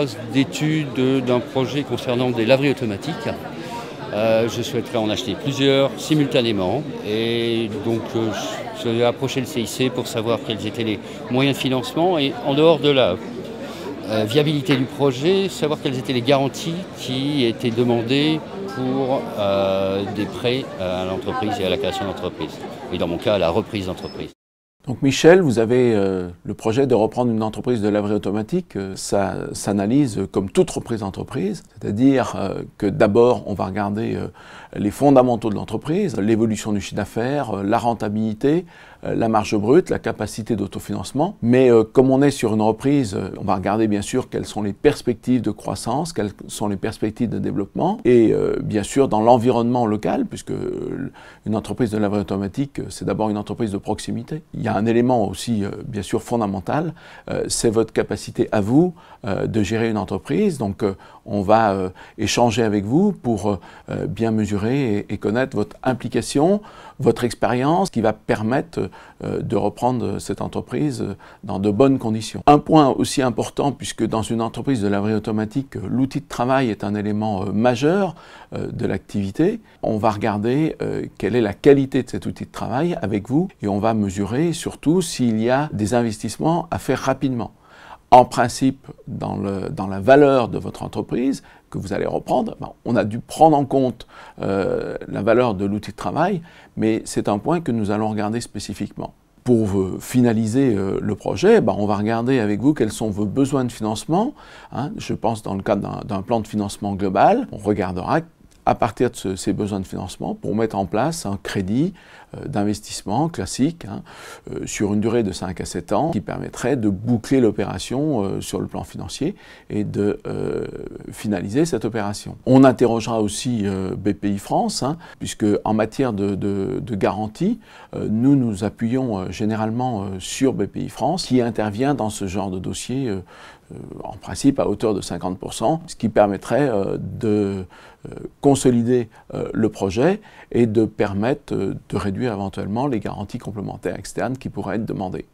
phase d'étude d'un projet concernant des laveries automatiques. Je souhaiterais en acheter plusieurs simultanément et donc je vais approcher le CIC pour savoir quels étaient les moyens de financement et en dehors de la viabilité du projet, savoir quelles étaient les garanties qui étaient demandées pour des prêts à l'entreprise et à la création d'entreprise. Et dans mon cas, à la reprise d'entreprise. Donc Michel, vous avez le projet de reprendre une entreprise de laverie automatique. Ça s'analyse comme toute reprise d'entreprise, c'est-à-dire que d'abord on va regarder les fondamentaux de l'entreprise, l'évolution du chiffre d'affaires, la rentabilité, la marge brute, la capacité d'autofinancement. Mais comme on est sur une reprise, on va regarder bien sûr quelles sont les perspectives de croissance, quelles sont les perspectives de développement et bien sûr dans l'environnement local, puisque une entreprise de laverie automatique, c'est d'abord une entreprise de proximité. Il y a un élément aussi bien sûr fondamental, c'est votre capacité à vous de gérer une entreprise. Donc on va échanger avec vous pour bien mesurer et connaître votre implication, votre expérience qui va permettre de reprendre cette entreprise dans de bonnes conditions. Un point aussi important, puisque dans une entreprise de laverie automatique, l'outil de travail est un élément majeur de l'activité. On va regarder quelle est la qualité de cet outil de travail avec vous et on va mesurer surtout s'il y a des investissements à faire rapidement. En principe, dans la valeur de votre entreprise que vous allez reprendre, on a dû prendre en compte la valeur de l'outil de travail, mais c'est un point que nous allons regarder spécifiquement. Pour finaliser le projet, on va regarder avec vous quels sont vos besoins de financement. Je pense dans le cadre d'un plan de financement global, on regardera à partir de ces besoins de financement pour mettre en place un crédit d'investissement classique sur une durée de 5 à 7 ans qui permettrait de boucler l'opération sur le plan financier et de finaliser cette opération. On interrogera aussi BPI France, puisque en matière de garantie, nous nous appuyons généralement sur BPI France qui intervient dans ce genre de dossier en principe à hauteur de 50%, ce qui permettrait de consolider le projet et de permettre de réduire éventuellement les garanties complémentaires externes qui pourraient être demandées.